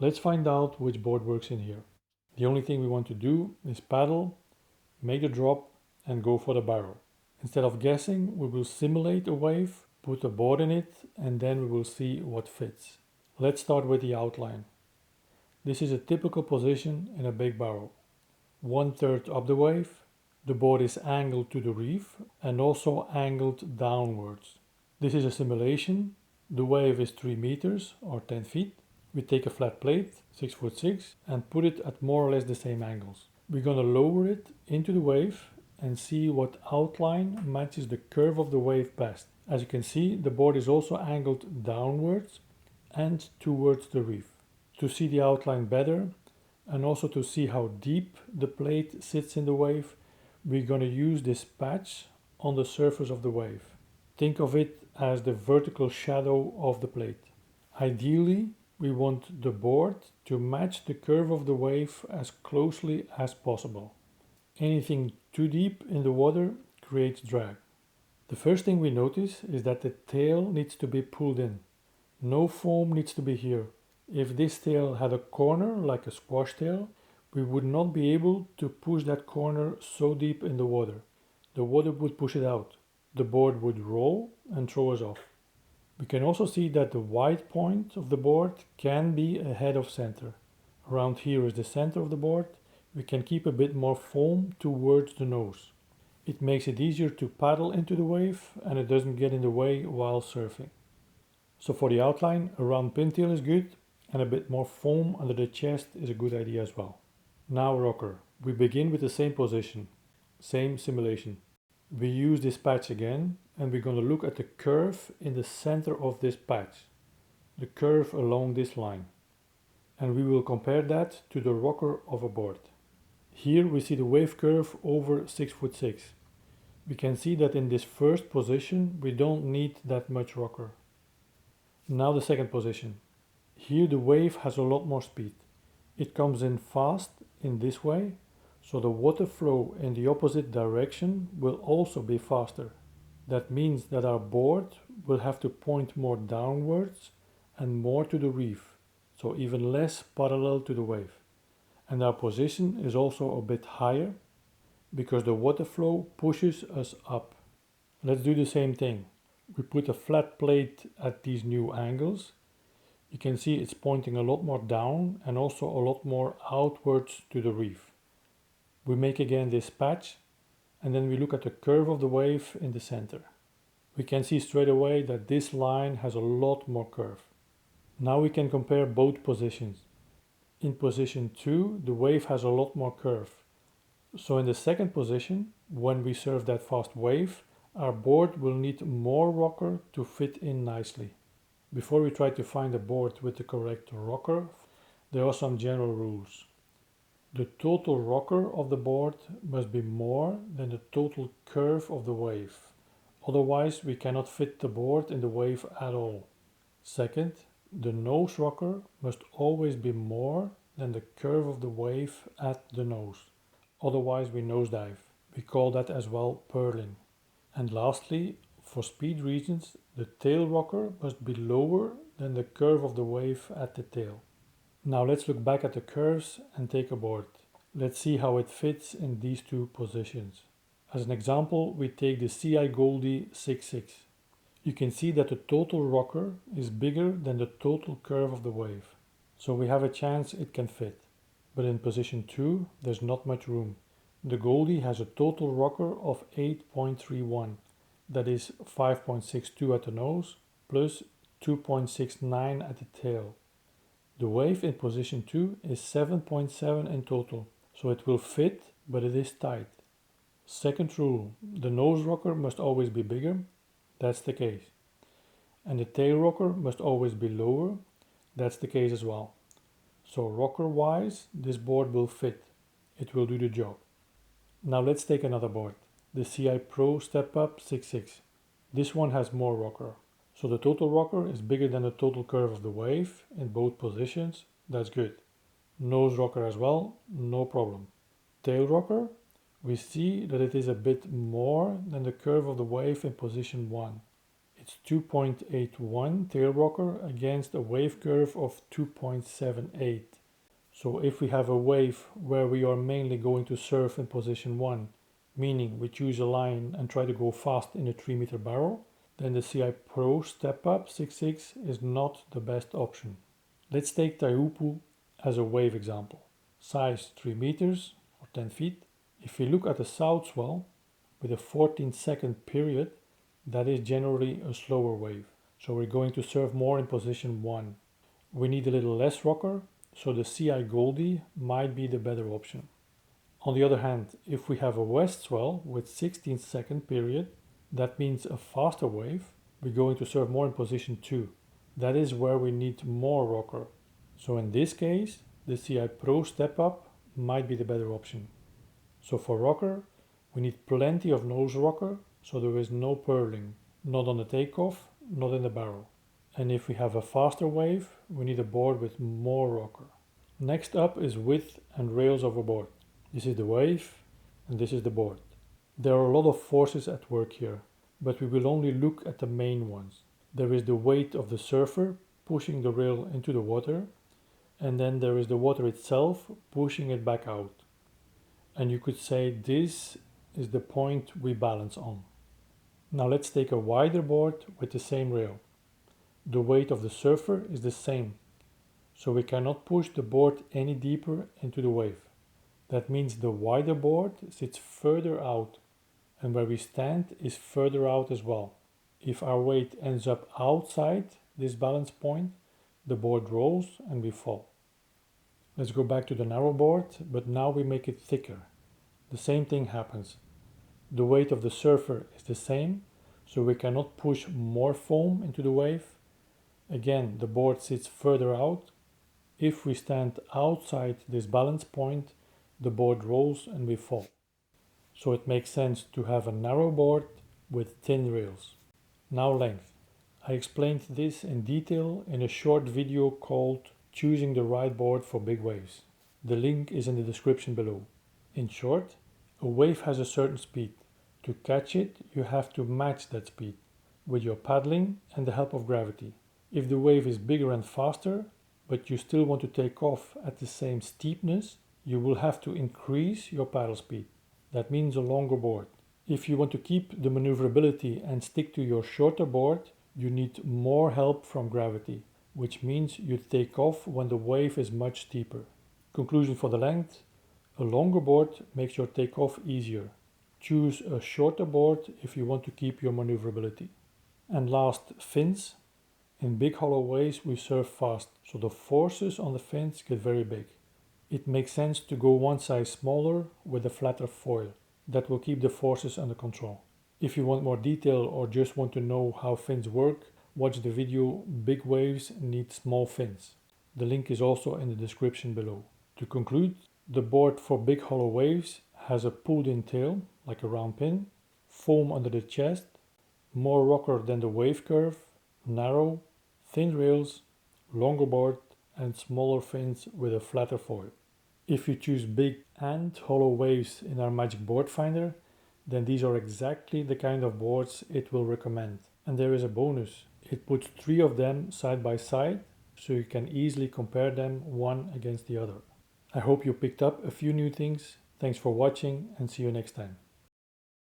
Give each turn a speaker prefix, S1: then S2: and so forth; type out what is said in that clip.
S1: Let's find out which board works in here. The only thing we want to do is paddle, make the drop, and go for the barrel. Instead of guessing, we will simulate a wave, put a board in it, and then we will see what fits. Let's start with the outline. This is a typical position in a big barrel. 1/3 up the wave, the board is angled to the reef and also angled downwards. This is a simulation. The wave is 3 meters or 10 feet. We take a flat plate, 6'6", and put it at more or less the same angles. We're going to lower it into the wave and see what outline matches the curve of the wave best. As you can see, the board is also angled downwards and towards the reef. To see the outline better and also to see how deep the plate sits in the wave, we're going to use this patch on the surface of the wave. Think of it as the vertical shadow of the plate. Ideally, we want the board to match the curve of the wave as closely as possible. Anything too deep in the water creates drag. The first thing we notice is that the tail needs to be pulled in. No foam needs to be here. If this tail had a corner like a squash tail, we would not be able to push that corner so deep in the water. The water would push it out. The board would roll and throw us off. We can also see that the wide point of the board can be ahead of center. Around here is the center of the board. We can keep a bit more foam towards the nose. It makes it easier to paddle into the wave and it doesn't get in the way while surfing. So for the outline, a round pintail is good and a bit more foam under the chest is a good idea as well. Now rocker. We begin with the same position, same simulation. We use this patch again and we're going to look at the curve in the center of this patch, the curve along this line. And we will compare that to the rocker of a board. Here we see the wave curve over 6'6". We can see that in this first position we don't need that much rocker. Now the second position. Here the wave has a lot more speed. It comes in fast in this way, so the water flow in the opposite direction will also be faster. That means that our board will have to point more downwards and more to the reef, so even less parallel to the wave. And our position is also a bit higher because the water flow pushes us up. Let's do the same thing. We put a flat plate at these new angles. You can see it's pointing a lot more down and also a lot more outwards to the reef. We make again this patch and then we look at the curve of the wave in the center. We can see straight away that this line has a lot more curve. Now we can compare both positions. In position 2, the wave has a lot more curve. So in the second position, when we surf that fast wave, our board will need more rocker to fit in nicely. Before we try to find a board with the correct rocker, there are some general rules. The total rocker of the board must be more than the total curve of the wave. Otherwise, we cannot fit the board in the wave at all. Second, the nose rocker must always be more than the curve of the wave at the nose. Otherwise, we nosedive. We call that as well purling. And lastly, for speed reasons, the tail rocker must be lower than the curve of the wave at the tail. Now let's look back at the curves and take a board. Let's see how it fits in these two positions. As an example, we take the CI Goldie 6'6". You can see that the total rocker is bigger than the total curve of the wave. So we have a chance it can fit. But in position 2, there's not much room. The Goldie has a total rocker of 8.31. That is 5.62 at the nose plus 2.69 at the tail. The wave in position 2 is 7.7 in total, so it will fit, but it is tight. Second rule, the nose rocker must always be bigger. That's the case. And the tail rocker must always be lower. That's the case as well. So rocker wise, this board will fit. It will do the job. Now let's take another board, the CI Pro Step Up 6'6". This one has more rocker. So the total rocker is bigger than the total curve of the wave in both positions. That's good. Nose rocker as well, no problem. Tail rocker, we see that it is a bit more than the curve of the wave in position 1. It's 2.81 tail rocker against a wave curve of 2.78. So if we have a wave where we are mainly going to surf in position 1, meaning we choose a line and try to go fast in a 3 meter barrel, then the CI Pro Step Up 6.6 is not the best option. Let's take Teahupo'o as a wave example. Size 3 meters or 10 feet. If we look at a south swell with a 14-second period, that is generally a slower wave. So we're going to surf more in position 1. We need a little less rocker, so the CI Goldie might be the better option. On the other hand, if we have a west swell with 16-second period, that means a faster wave, we're going to surf more in position 2. That is where we need more rocker. So in this case, the CI Pro Step Up might be the better option. So for rocker, we need plenty of nose rocker, so there is no purling, not on the takeoff, not in the barrel. And if we have a faster wave, we need a board with more rocker. Next up is width and rails of a board. This is the wave and this is the board. There are a lot of forces at work here, but we will only look at the main ones. There is the weight of the surfer pushing the rail into the water, and then there is the water itself pushing it back out. And you could say this is the point we balance on. Now let's take a wider board with the same rail. The weight of the surfer is the same, so we cannot push the board any deeper into the wave. That means the wider board sits further out, and where we stand is further out as well. If our weight ends up outside this balance point, the board rolls and we fall. Let's go back to the narrow board, but now we make it thicker. The same thing happens. The weight of the surfer is the same, so we cannot push more foam into the wave. Again, the board sits further out. If we stand outside this balance point, the board rolls and we fall. So it makes sense to have a narrow board with thin rails. Now length. I explained this in detail in a short video called Choosing the Right Board for Big Waves. The link is in the description below. In short, a wave has a certain speed. To catch it, you have to match that speed with your paddling and the help of gravity. If the wave is bigger and faster, but you still want to take off at the same steepness, you will have to increase your paddle speed. That means a longer board. If you want to keep the maneuverability and stick to your shorter board, you need more help from gravity, which means you take off when the wave is much steeper. Conclusion for the length: a longer board makes your takeoff easier. Choose a shorter board if you want to keep your maneuverability. And last, fins. In big hollow waves we surf fast, so the forces on the fins get very big. It makes sense to go one size smaller with a flatter foil. That will keep the forces under control. If you want more detail or just want to know how fins work, watch the video Big Waves Need Small Fins. The link is also in the description below. To conclude, the board for big hollow waves has a pulled-in tail, like a round pin, foam under the chest, more rocker than the wave curve, narrow, thin rails, longer board, and smaller fins with a flatter foil. If you choose big and hollow waves in our Magic Board Finder, then these are exactly the kind of boards it will recommend. And there is a bonus. It puts 3 of them side by side, so you can easily compare them one against the other. I hope you picked up a few new things. Thanks for watching and see you next time.